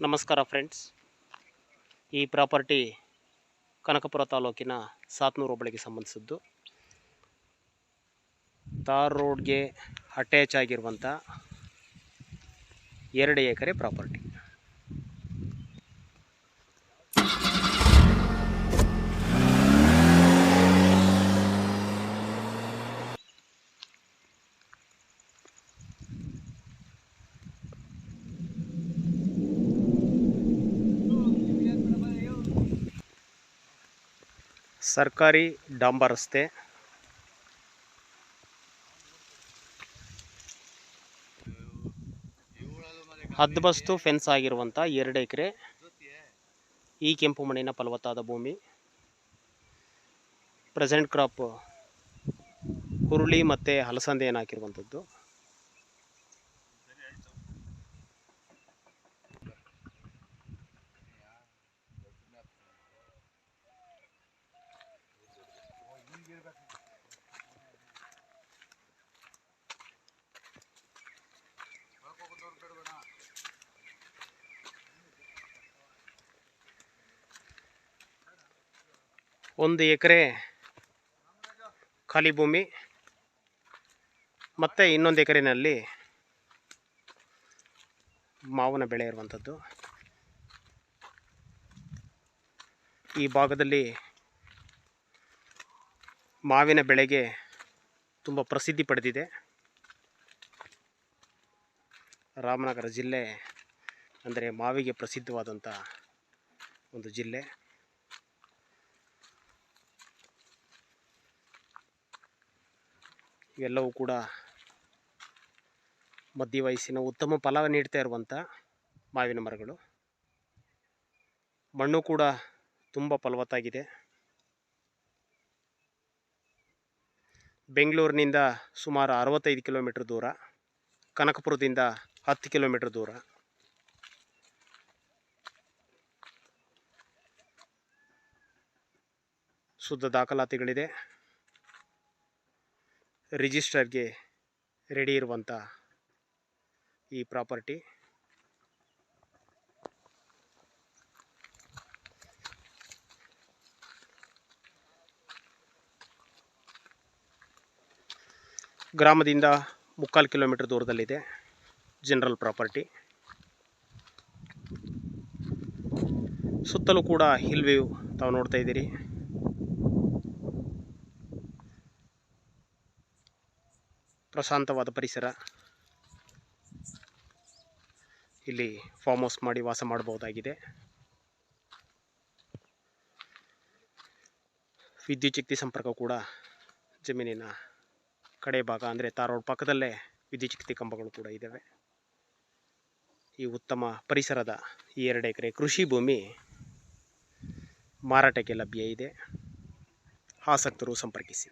ನಮಸ್ಕಾರ ಫ್ರೆಂಡ್ಸ್. ಈ ಪ್ರಾಪರ್ಟಿ ಕನಕಪುರ ತಾಲೂಕಿನ ಸಾತ್ನೂರು ಹೋಬಳಿಗೆ ಸಂಬಂಧಿಸಿದ್ದು. ತಾರ್ ರೋಡ್ಗೆ ಅಟ್ಯಾಚ್ ಆಗಿರುವಂಥ 2 ಎಕರೆ ಪ್ರಾಪರ್ಟಿ. ಸರ್ಕಾರಿ ಡಾಂಬರ್ ರಸ್ತೆ, ಹದ್ಬಸ್ತು ಫೆನ್ಸ್ ಆಗಿರುವಂಥ 2 ಎಕರೆ ಈ ಕೆಂಪು ಮಣ್ಣಿನ ಫಲವತ್ತಾದ ಭೂಮಿ. ಪ್ರೆಸೆಂಟ್ ಕ್ರಾಪ್ ಹುರುಳಿ ಮತ್ತು ಹಲಸಂದೆಯನ್ನು ಹಾಕಿರುವಂಥದ್ದು. ಒಂದು ಎಕರೆ ಖಾಲಿ ಭೂಮಿ ಮತ್ತು ಇನ್ನೊಂದು ಎಕರೆನಲ್ಲಿ ಮಾವಿನ ಬೆಳೆ ಇರುವಂಥದ್ದು. ಈ ಭಾಗದಲ್ಲಿ ಮಾವಿನ ಬೆಳೆಗೆ ತುಂಬ ಪ್ರಸಿದ್ಧಿ ಪಡೆದಿದೆ. ರಾಮನಗರ ಜಿಲ್ಲೆ ಅಂದರೆ ಮಾವಿಗೆ ಪ್ರಸಿದ್ಧವಾದಂಥ ಒಂದು ಜಿಲ್ಲೆ. ಇವೆಲ್ಲವೂ ಕೂಡ ಮಧ್ಯ ವಯಸ್ಸಿನ ಉತ್ತಮ ಫಲ ನೀಡ್ತಾ ಇರುವಂಥ ಮಾವಿನ ಮರಗಳು. ಮಣ್ಣು ಕೂಡ ತುಂಬ ಫಲವತ್ತಾಗಿದೆ. ಬೆಂಗಳೂರಿನಿಂದ ಸುಮಾರು 65 ಕಿಲೋಮೀಟ್ರ್ ದೂರ, ಕನಕಪುರದಿಂದ 10 ಕಿಲೋಮೀಟ್ರ್ ದೂರ. ಶುದ್ಧ ದಾಖಲಾತಿಗಳಿದೆ. ರಿಜಿಸ್ಟರ್ಗೆ ರೆಡಿ ಇರುವಂಥ ಈ ಪ್ರಾಪರ್ಟಿ ಗ್ರಾಮದಿಂದ 3/4 ಕಿಲೋಮೀಟ್ರ್ ದೂರದಲ್ಲಿದೆ. General property. ಸುತ್ತಲೂ ಕೂಡ ಹಿಲ್ ವ್ಯೂ ತಾವು ನೋಡ್ತಾ ಇದ್ದೀರಿ. ಪ್ರಶಾಂತವಾದ ಪರಿಸರ. ಇಲ್ಲಿ ಫಾರ್ಮ್ ಹೌಸ್ ಮಾಡಿ ವಾಸ ಮಾಡಬಹುದಾಗಿದೆ. ವಿದ್ಯುತ್ ಶಕ್ತಿ ಸಂಪರ್ಕ ಕೂಡ ಜಮೀನಿನ ಕಡೆ ಭಾಗ ಅಂದರೆ ತಾರ್ ರೋಡ್ ಪಕ್ಕದಲ್ಲೇ ವಿದ್ಯುತ್ ಶಕ್ತಿ ಕಂಬಗಳು ಕೂಡ ಇದ್ದಾವೆ. ಈ ಉತ್ತಮ ಪರಿಸರದ ಈ 2 ಎಕರೆ ಕೃಷಿ ಭೂಮಿ ಮಾರಾಟಕ್ಕೆ ಲಭ್ಯ ಇದೆ. ಆಸಕ್ತರು ಸಂಪರ್ಕಿಸಿ.